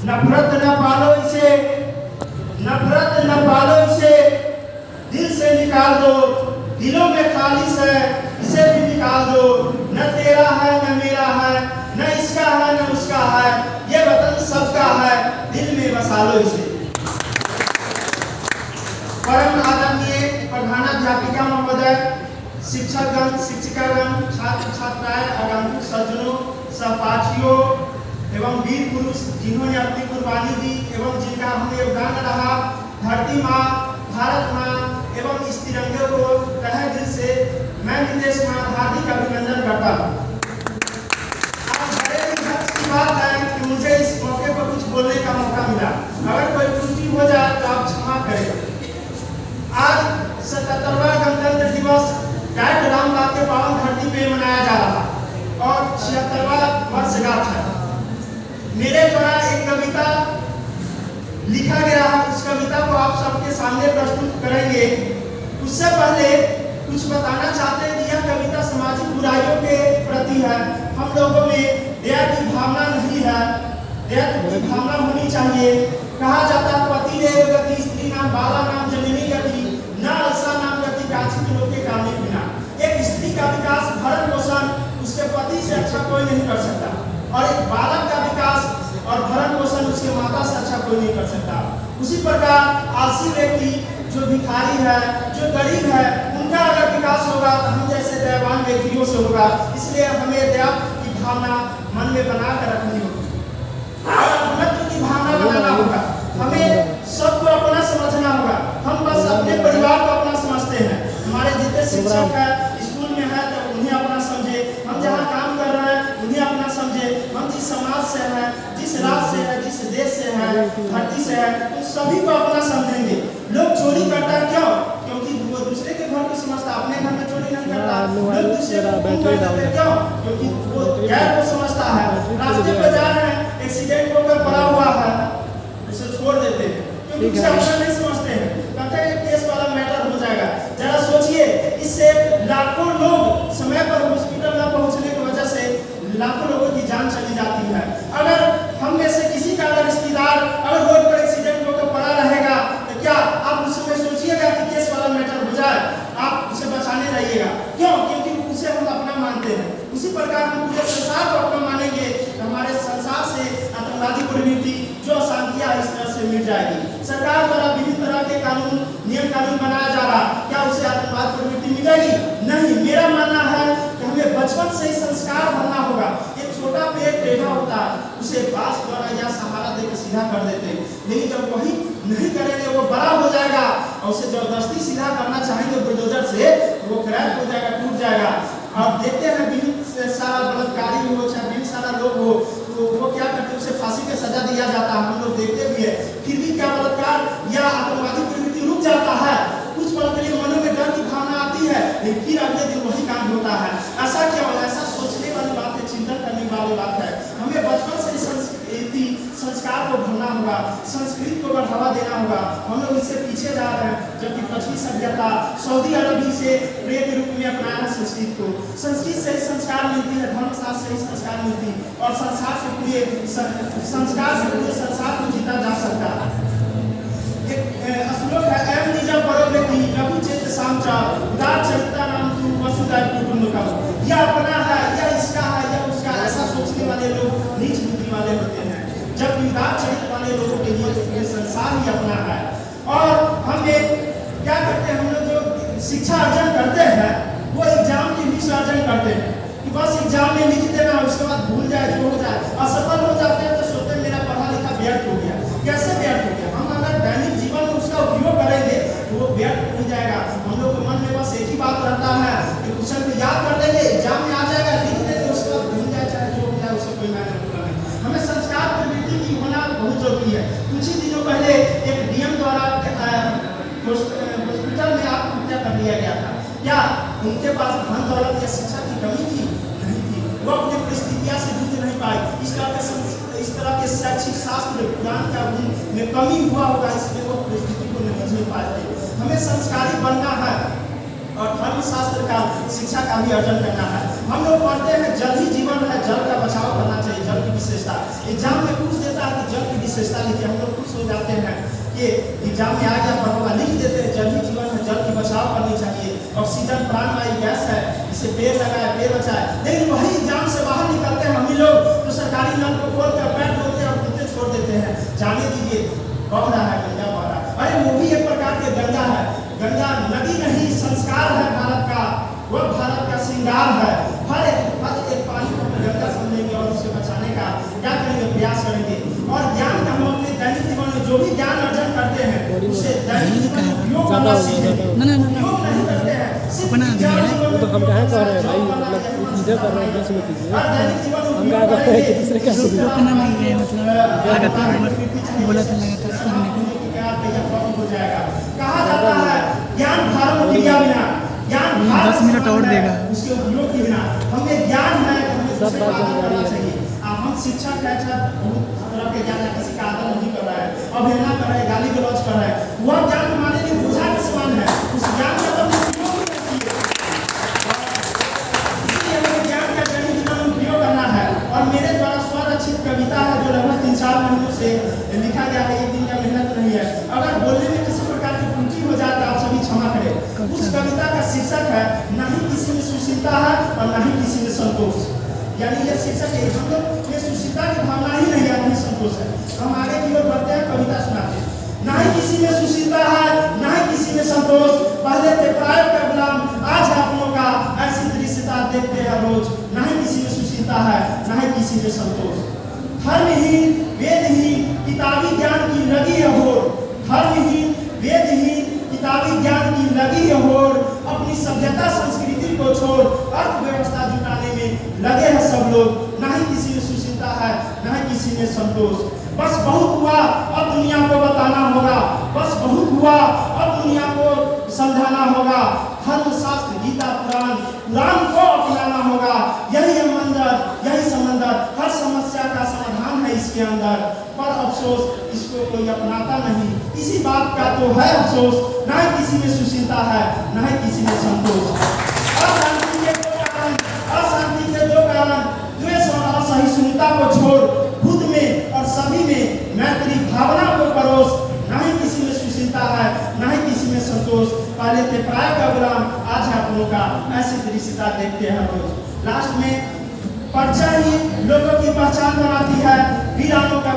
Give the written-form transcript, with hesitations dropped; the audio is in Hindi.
नफरत न पालो इसे, नफरत न पालो इसे, दिल से निकाल दो, दिलों में खालिश है इसे भी निकाल दो। न तेरा है न मेरा है, न इसका है न उसका है, ये वतन सबका है, दिल में बसा लो इसे। परम आदरणीय प्रधानाध्यापिका महोदय, शिक्षकगण, शिक्षिकागण, छात्र छात्राएं, आगंतुक सज्जनों, सहपाठियों एवं वीर पुरुष जिन्होंने अपनी कुर्बानी दी एवं जिनका हमें योगदान रहा, धरती माँ, भारत माँ एवं इस तिरंगे को तहे दिल से मैं नितेश कुमार हार्दिक अभिनंदन करता हूँ। आज बड़े ही गर्व की बात है कि मुझे इस मौके पर कुछ बोलने का मौका मिला। अगर कोई त्रुटि हो जाए तो आप क्षमा करें। आज 77वां गणतंत्र दिवस कैट रामबाग के पावन धरती पे मनाया जा रहा और 76वां वर्षगांठ है। मेरे द्वारा एक कविता लिखा गया है, उस कविता को आप सबके सामने प्रस्तुत करेंगे। उससे पहले कुछ बताना चाहते हैं कि यह कविता सामाजिक बुराइयों के प्रति है। हम लोगों में दया की भावना नहीं है, दया की भावना होनी चाहिए। कहा जाता है पति देव गति, स्त्री नाम बाला नाम जननी गति, न अलसा नाम गति कांचित लोके कामनी बिना। एक स्त्री का विकास भरण पोषण उसके पति से अच्छा कोई नहीं कर सकता, और एक बालक का विकास और भरण पोषण उसके माता से अच्छा कोई नहीं कर सकता। उसी प्रकार आलसी व्यक्ति, जो भिखारी है, जो गरीब है, उनका अगर विकास होगा तो हम जैसे दयावान व्यक्तियों से होगा। इसलिए हमें दया की भावना मन में बना कर रखनी होगी और अपनत्व की भावना बनाना होगा। हमें सबको अपना समझना होगा। हम बस अपने परिवार को अपना समझते हैं। हमारे जितने शिक्षक है स्कूल में है तो उन्हें अपना समझे, हम जहाँ काम कर रहे हैं उन्हें अपना समझे, हम जिस समाज से हैं, जिस राज्य से है, जिस देश से है, धरती से है, तो सभी को अपना समझेंगे। लोग चोरी करता है क्यों? क्योंकि वो दूसरे के घर को समझता, अपने घर में चोरी नहीं करता। लोग दूसरे को खून करते हैं क्यों? क्योंकि वो गैर को समझता है। रास्ते पे जा रहे हैं, एक्सीडेंट होकर पड़ा हुआ है, उसे छोड़ देते हैं क्योंकि उसे अपना नहीं समझते हैं। कहते हैं केस वाला मैटर हो जाएगा। जरा सोचिए, इससे लाखों लोग समय पर हॉस्पिटल न पहुंचने की वजह से लाखों लोगों की जान चली जाती है। अगर हम में से किसी का अगर रिश्तेदार अगर रोड पर एक्सीडेंट होकर पड़ा रहेगा तो क्या आप उस समय सोचिएगा कि केस वाला मैटर हो जाए, आप उसे बचाने जाइएगा? क्यों? क्योंकि उसे हम अपना मानते हैं। उसी प्रकार हम पूरे संसार को अपना मानेंगे तो हमारे संसार से आतंकवादी प्रवृत्ति, जो अशांतियां इस तरह से मिट जाएगी। सरकार द्वारा विभिन्न तरह के कानून, नियम कानून बनाया जा रहा, क्या उसे आतंकवाद प्रवृत्ति मिटेगी? नहीं। मेरा मानना है कि हमें बचपन से ही संस्कार बनना होगा। एक छोटा पेड़ टेढ़ा होता है, उसे बांस द्वारा या सहारा देकर सीधा कर देते हैं, लेकिन जब वही नहीं करेंगे वो बड़ा हो जाएगा और उसे जबरदस्ती सीधा करना चाहेंगे बुलडोजर से, वो क्रैक हो जाएगा, टूट जाएगा। आप देखते हैं बिन सारा बलात्कारी हो चाहे बिन सारा लोग हो तो वो क्या करते हैं, उसे फांसी की सजा दिया जाता है, हम लोग देखते भी है। फिर भी क्या बलात्कार या आतंकवादी प्रवृत्ति रुक जाता है? कुछ पल के लिए मनो में डर की भावना आती है, लेकिन फिर अगले दिन वही काम होता है। ऐसा क्यों? ऐसा सोचने वाली बात है, चिंतन करने वाली बात है। हमें बचपन से संस्कार को भरना होगा, संस्कृति को बढ़ावा देना होगा। हम लोग इससे पीछे जा रहे हैं, जबकि पश्चिमी सभ्यता सऊदी अरब से प्रिय के रूप में अपनाया है संस्कृत को। संस्कृत से ही संस्कार मिलती है, धर्मशास्त्र से ही संस्कार मिलती है, और संसार से पूरे संस्कार से पूरे संसार को जीता जा सकता है। एक श्लोक है, एम निजा परो व्यक्ति लघु चेत सामचा उदार चरिता नाम तू वसुधैव कुटुंबकम। यह अपना है, यह इसका है, यह उसका, ऐसा सोचने वाले लोग नीच बुद्धि वाले होते हैं। जब उदार चरित्र वाले लोगों के लिए संसार ही अपना है। और हम क्या करते हैं, हम लोग जो शिक्षा अर्जन करते हैं वो एग्जाम के बीच अर्जन करते हैं कि बस एग्जाम में लिख देना, उसके बाद भूल जाए जो हो जाए। असफल हो जाते हैं तो सोचते हैं मेरा पढ़ा लिखा व्यर्थ हो गया। कैसे व्यर्थ हो गया? हम अगर दैनिक जीवन में उसका उपयोग करेंगे तो वो व्यर्थ हो जाएगा। हम लोग के मन में बस एक ही बात रहता है कि क्वेश्चन को याद कर देंगे, एग्जाम में आ जाएगा, लिख देंगे, उसके बाद भूल जाए चाहे जो हो जाए, उससे कोई मायने नहीं। हमें संस्कार प्रवृत्ति की होना बहुत जरूरी है। कुछ ही दिनों पहले एक डीएम द्वारा हॉस्पिटल में आत्महत्या कर लिया गया था। क्या उनके पास धन दौलत या शिक्षा की कमी थी? नहीं थी। वो अपनी परिस्थितियों से जूझ नहीं पाए। इस तरह के शैक्षिक शास्त्र ज्ञान का में कमी हुआ होगा, इसलिए वो परिस्थिति को नहीं झेल पाए थे। हमें संस्कारी बनना है और धर्मशास्त्र का शिक्षा का भी अर्जन करना है। हम लोग पढ़ते हैं जल ही जीवन है, जल का बचाव करना चाहिए, जल की विशेषता। एग्जाम में पूछ देता है कि जल की विशेषता लिखिए। हम लोग खुश हो जाते हैं कि एग्जाम में आ गया, पढ़ोगा, लिख देते हैं जल ही जीवन है, जल की बचाव करनी चाहिए, ऑक्सीजन प्राणवायु गैस है, इसे पेड़ लगाए, पेड़ बचाए। लेकिन वही एग्जाम से बाहर निकलते हैं हम ही लोग तो सरकारी नल को खोल कर पैर धोते हैं और कुत्ते छोड़ देते हैं। जाने दीजिए, बह रहा है गंगा, बह रहा है। अरे वो भी एक प्रकार के गंगा है। गंगा नदी नहीं, संस्कार है भारत का, वो भारत का श्रृंगार है। हर एक पानी को गंगा समझेंगे और उसे बचाने का क्या करेंगे, प्रयास करेंगे। और ज्ञान का हम अपने दैनिक जीवन में जो भी ज्ञान अर्जन करते हैं उसे दैनिक जीवन में उपयोग करना सीखेंगे। उपयोग नहीं करते हैं सिर्फ तो हम कहाँ कह रहे हैं भाई, मतलब इधर कर रहे हैं, 10 मिनट कीजिए। हम क्या कर रहे हैं कि दूसरे क्या रोकना नहीं है, मतलब लगातार बोला था लगातार करने को। हो जाएगा। कहा जाता है ज्ञान भारत क्रिया बिना, ज्ञान 10 मिनट और देगा उसके उपयोग के बिना। हमें ज्ञान है, हमें सब उसे बात पालन जानकारी करना है। चाहिए। हम शिक्षक है, बहुत तरह के ज्ञान है, किसी का आदर नहीं कर रहा है, अवहेलना कर रहा है, गाली गलौज कर रहा है, वह ज्ञान हमारे लिए बोझा के समान है। उस ज्ञान का तो उपयोग करना चाहिए। इसलिए हमें ज्ञान का दैनिक जीवन में उपयोग करना है। और मेरे द्वारा स्वरचित कविता है जो लगभग 3-4 महीनों से लिखा गया है, एक दिन का मेहनत नहीं है। अगर बोलने में किसी प्रकार की त्रुटि हो जाए तो आप सभी क्षमा करें। उस कविता का शीर्षक है ना ही किसी में सुशीलता है और ना ही किसी में संतोष। यानी यह शीर्षक है, हम लोग में सुशीलता की भावना ही नहीं है, नहीं संतोष है। हम आगे की ओर बढ़ते हैं, कविता सुनाते हैं। ना ही किसी में सुशीलता है, ना ही किसी में संतोष, पहले थे प्रायोग का गुलाम, आज है अपनों का, ऐसी दृश्यता देखते हैं रोज। ना ही किसी में सुशीलता है, ना ही किसी में संतोष। धर्महीन वेदहीन किताबी ज्ञान की लगी है होड़, धर्महीन वेदहीन किताबी ज्ञान की लगी है होड़, अपनी सभ्यता संस्कृति को छोड़ अर्थव्यवस्था जुटाने में लगे हैं सब लोग। ना ही किसी में सुशीलता है, ना ही किसी में संतोष। बस बहुत हुआ, अब दुनिया को बताना होगा, बस बहुत हुआ, अब दुनिया को समझाना होगा। धर्मशास्त्र गीता पुराण, पुराण को अपनाना होगा। यही है मंदिर, यही समंदर, हर समस्या का समाधान है इसके अंदर। पर अफसोस इसको कोई अपनाता नहीं, इसी बात का तो है अफसोस। ना ही किसी में सुशीलता है, ना ही किसी में संतोष। अशांति के दो कारण, अशांति के दो कारण, द्वेष और असहिष्णुता को छोड़ खुद में और सभी में मैत्री भावना को परोस। ना ही किसी में सुशीलता है, ना ही किसी में संतोष। पहले थे प्राय का गुलाम, आज है अपनों का, ऐसी दृश्यता देखते हैं रोज। लास्ट में परिचय ही लोगों की पहचान बनाती है, वीरानों का